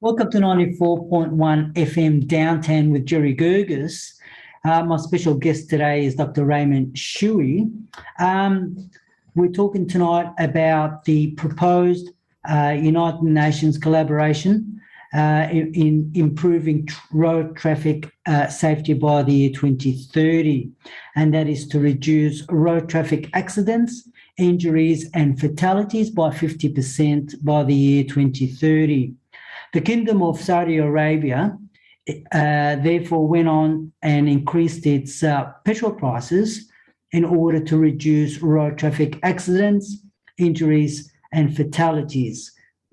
Welcome to 94.1 FM Downtown with Jerry Guirguis. My special guest today is Dr. Raymond Shuey. We're talking tonight about the proposed United Nations collaboration in improving road traffic safety by the year 2030, and that is to reduce road traffic accidents, injuries and fatalities by 50% by the year 2030. The Kingdom of Saudi Arabia therefore went on and increased its petrol prices in order to reduce road traffic accidents, injuries and fatalities.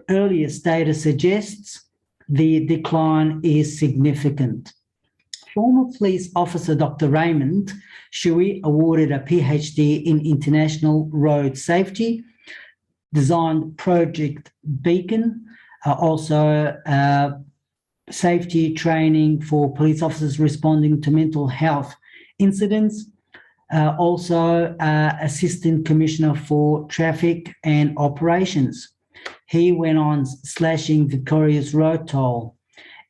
Earlier data suggests the decline is significant. Former police officer Dr. Raymond Shuey, awarded a PhD in international road safety, designed Project Beacon, also safety training for police officers responding to mental health incidents, also Assistant Commissioner for Traffic and Operations. He went on slashing Victoria's road toll,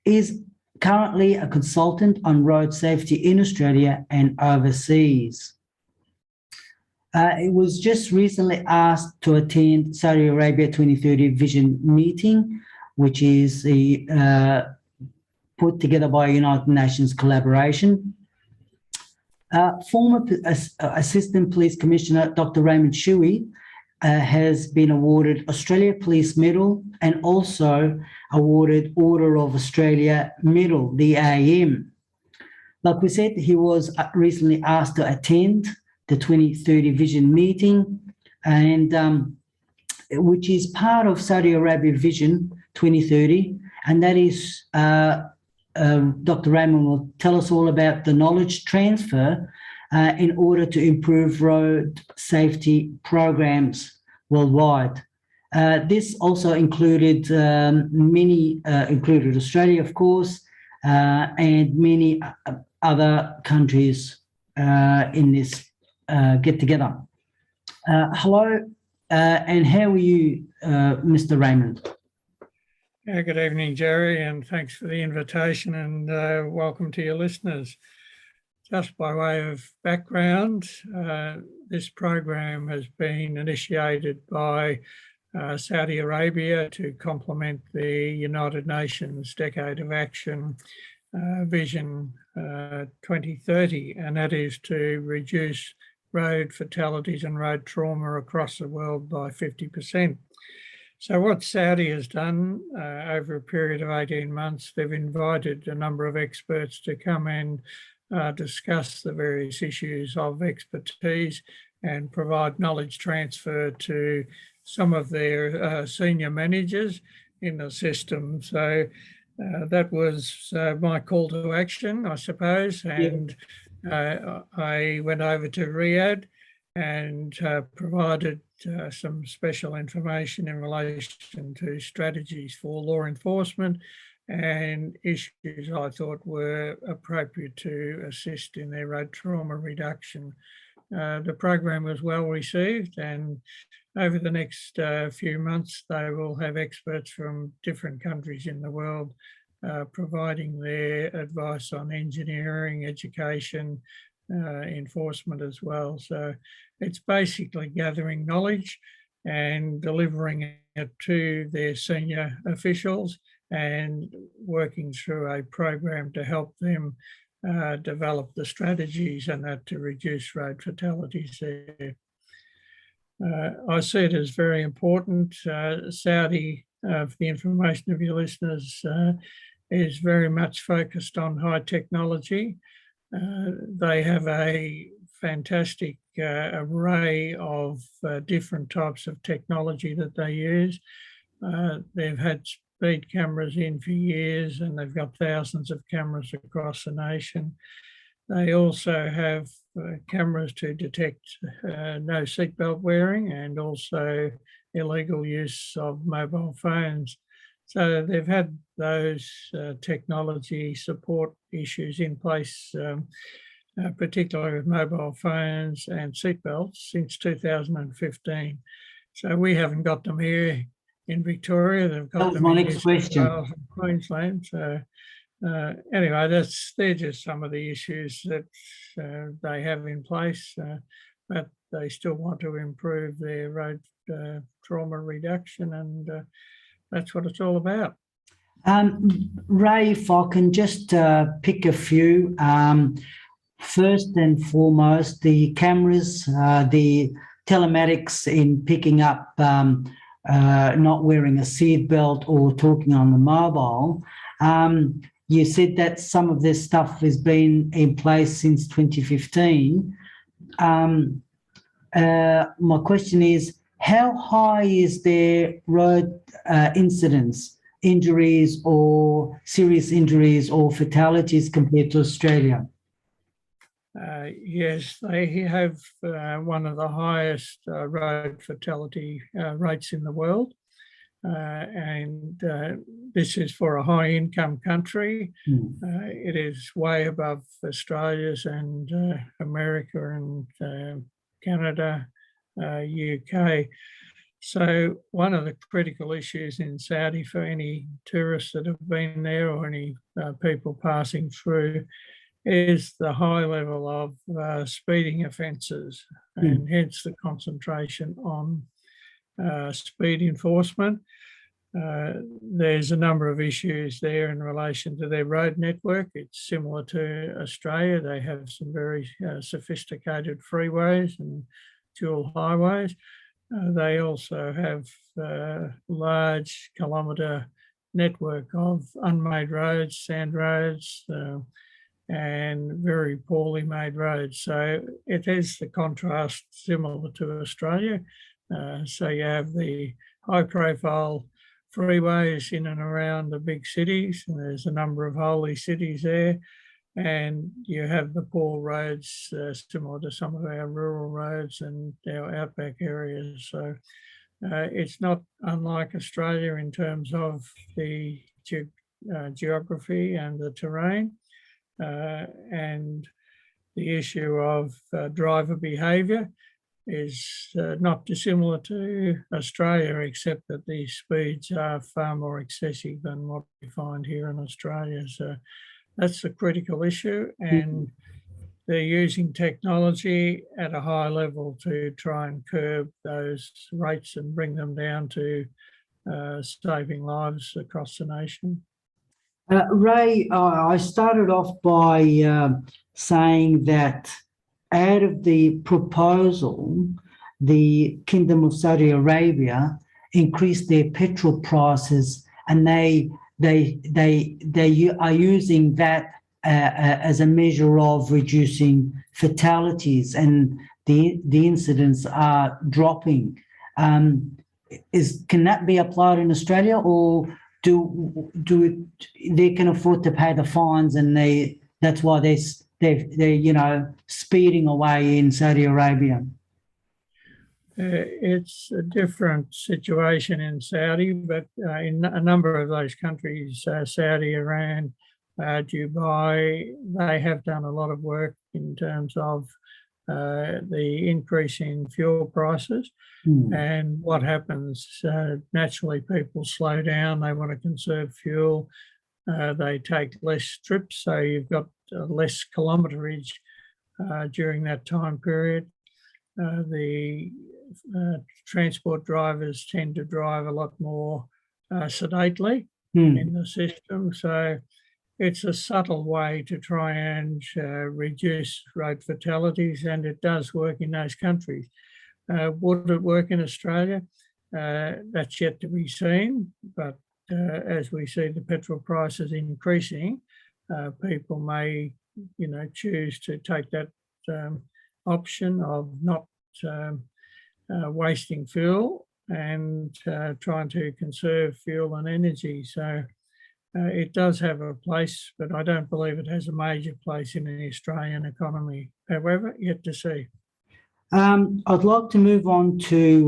is currently a consultant on road safety in Australia and overseas. It was just recently asked to attend Saudi Arabia 2030 Vision meeting, which is put together by United Nations collaboration. Former Assistant Police Commissioner Dr. Raymond Shuey has been awarded Australia Police Medal and also awarded Order of Australia Medal, the AM. Like we said, he was recently asked to attend the 2030 Vision meeting, and which is part of Saudi Arabia Vision 2030, and that is Dr. Raymond will tell us all about the knowledge transfer in order to improve road safety programs worldwide. This also included included Australia, of course, and many other countries in this get together. Hello, and how are you, Mr. Raymond? Yeah, good evening, Jerry, and thanks for the invitation, and welcome to your listeners. Just by way of background, this program has been initiated by Saudi Arabia to complement the United Nations Decade of Action Vision 2030, and that is to reduce road fatalities and road trauma across the world by 50%. So what Saudi has done over a period of 18 months, they've invited a number of experts to come and discuss the various issues of expertise and provide knowledge transfer to some of their senior managers in the system. So that was my call to action, I suppose, and I went over to Riyadh and provided some special information in relation to strategies for law enforcement and issues I thought were appropriate to assist in their road trauma reduction. The program was well received, and over the next few months they will have experts from different countries in the world providing their advice on engineering, education, enforcement as well. So it's basically gathering knowledge and delivering it to their senior officials and working through a program to help them develop the strategies and that to reduce road fatalities there. I see it as very important. Saudi, for the information of your listeners, is very much focused on high technology. They have a fantastic array of different types of technology that they use. They've had speed cameras in for years, and they've got thousands of cameras across the nation. They also have cameras to detect no seatbelt wearing and also illegal use of mobile phones. So they've had those technology support issues in place, particularly with mobile phones and seatbelts, since 2015. So we haven't got them here in Victoria. They've That got was them my in next New South question. Wales and Queensland. So anyway, they're just some of the issues that they have in place, but they still want to improve their road trauma reduction, and that's what it's all about. Ray, if I can just pick a few. First and foremost, the cameras, the telematics in picking up not wearing a seatbelt or talking on the mobile. You said that some of this stuff has been in place since 2015. My question is, how high is their road incidents, injuries or serious injuries or fatalities compared to Australia? Yes, they have one of the highest road fatality rates in the world. And this is for a high income country. It is way above Australia's and America and Canada, UK. So one of the critical issues in Saudi for any tourists that have been there or any people passing through is the high level of speeding offences, and hence the concentration on speed enforcement. There's a number of issues there in relation to their road network. It's similar to Australia. They have some very sophisticated freeways and dual highways. They also have a large kilometre network of unmade roads, sand roads, and very poorly made roads. So it is the contrast similar to Australia. So you have the high profile freeways in and around the big cities, and there's a number of holy cities there, and you have the poor roads similar to some of our rural roads and our outback areas. So it's not unlike Australia in terms of the geography and the terrain. And the issue of driver behaviour is not dissimilar to Australia, except that the speeds are far more excessive than what we find here in Australia. So that's a critical issue, and they're using technology at a high level to try and curb those rates and bring them down to saving lives across the nation. Ray, I started off by saying that out of the proposal, the Kingdom of Saudi Arabia increased their petrol prices, and they are using that as a measure of reducing fatalities, and the incidents are dropping. Can that be applied in Australia, or they can afford to pay the fines, and that's why they're speeding away in Saudi Arabia? It's a different situation in Saudi, but in a number of those countries, Saudi, Iran, Dubai, they have done a lot of work in terms of the increase in fuel prices. And what happens, naturally people slow down, they want to conserve fuel, they take less trips, so you've got less kilometerage during that time period. The transport drivers tend to drive a lot more sedately in the system, so it's a subtle way to try and reduce road fatalities, and it does work in those countries. Would it work in Australia? That's yet to be seen, but as we see the petrol prices increasing, people may, choose to take that option of not wasting fuel and trying to conserve fuel and energy. So it does have a place, but I don't believe it has a major place in the Australian economy. However, yet to see. I'd like to move on to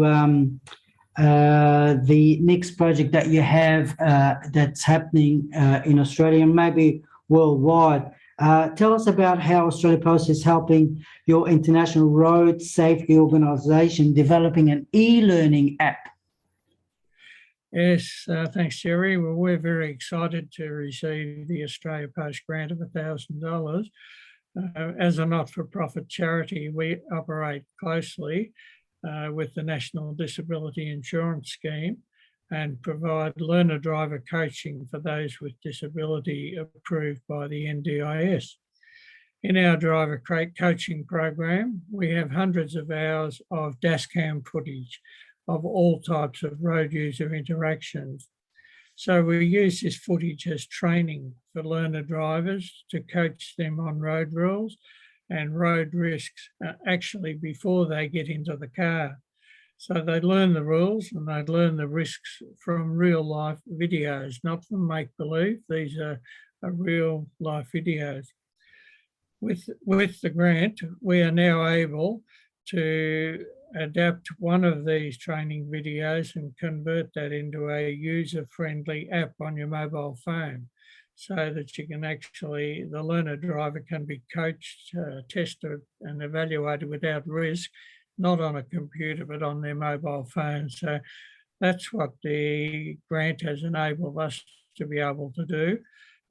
the next project that you have that's happening in Australia and maybe worldwide. Tell us about how Australia Post is helping your International Road Safety Organisation developing an e-learning app. Yes, thanks, Jerry. Well, we're very excited to receive the Australia Post grant of $1,000. As a not-for-profit charity, we operate closely with the National Disability Insurance Scheme and provide learner driver coaching for those with disability approved by the NDIS. In our driver coaching program, we have hundreds of hours of dashcam footage of all types of road user interactions. So we use this footage as training for learner drivers to coach them on road rules and road risks actually before they get into the car. So they learn the rules and they learn the risks from real life videos, not from make-believe. These are real life videos. With the grant, we are now able to adapt one of these training videos and convert that into a user-friendly app on your mobile phone so that you can actually, the learner driver can be coached, tested and evaluated without risk, not on a computer, but on their mobile phone. So that's what the grant has enabled us to be able to do.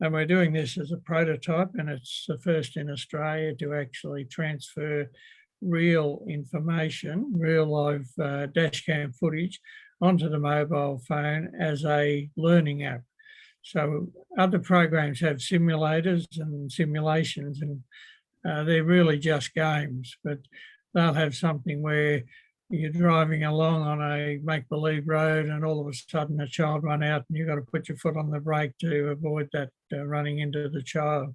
And we're doing this as a prototype, and it's the first in Australia to actually transfer real information, real live dashcam footage onto the mobile phone as a learning app. So other programs have simulators and simulations, and they're really just games, but they'll have something where you're driving along on a make-believe road and all of a sudden a child run out and you've got to put your foot on the brake to avoid that running into the child.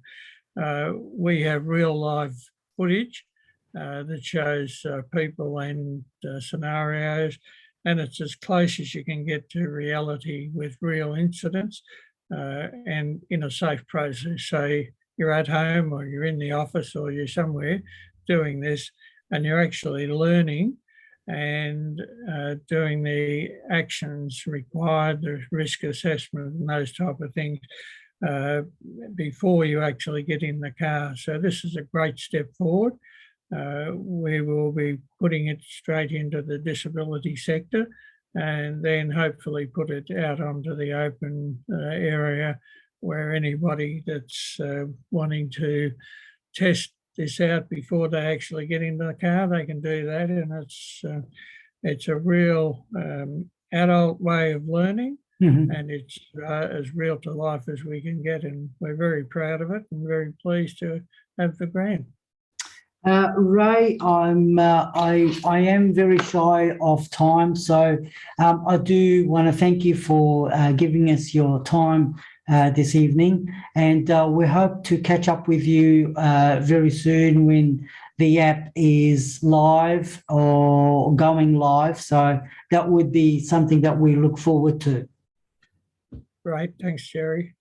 We have real live footage that shows people and scenarios, and it's as close as you can get to reality with real incidents and in a safe process. So you're at home or you're in the office or you're somewhere doing this and you're actually learning and doing the actions required, the risk assessment and those type of things before you actually get in the car. So this is a great step forward. We will be putting it straight into the disability sector and then hopefully put it out onto the open area where anybody that's wanting to test this out before they actually get into the car, they can do that. And it's a real adult way of learning. Mm-hmm. And it's as real to life as we can get, and we're very proud of it and very pleased to have the grant. Ray, I am very shy of time, so I do want to thank you for giving us your time this evening, and we hope to catch up with you very soon when the app is live or going live. So that would be something that we look forward to. Right, thanks, Jerry.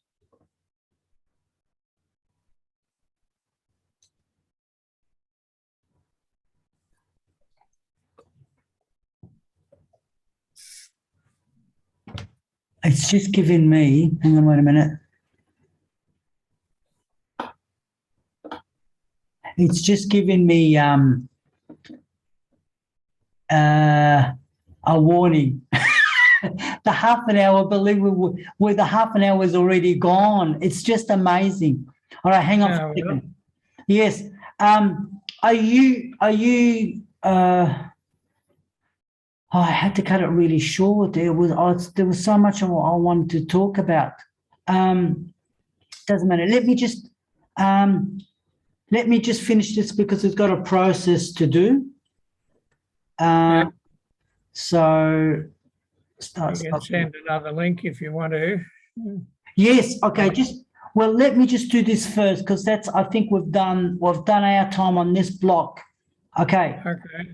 It's just giving me, hang on, wait a minute. It's just giving me a warning. The half an hour, believe we the half an hour is already gone. It's just amazing. All right, hang on for a second. Yes. Are you I had to cut it really short. There was so much I wanted to talk about. Doesn't matter. Let me just finish this because it's got a process to do. So start. You can send another link if you want to. Yes. Okay. Let me just do this first because I think we've done our time on this block. Okay. Okay.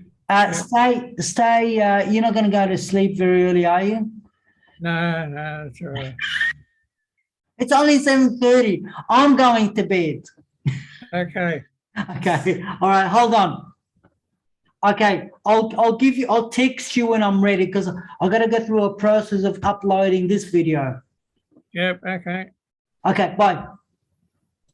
Stay. You're not going to go to sleep very early, are you? No, that's all right. It's only 7:30. I'm going to bed. Okay. Okay. All right. Hold on. Okay. I'll text you when I'm ready because I've got to go through a process of uploading this video. Yep. Okay. Okay. Bye.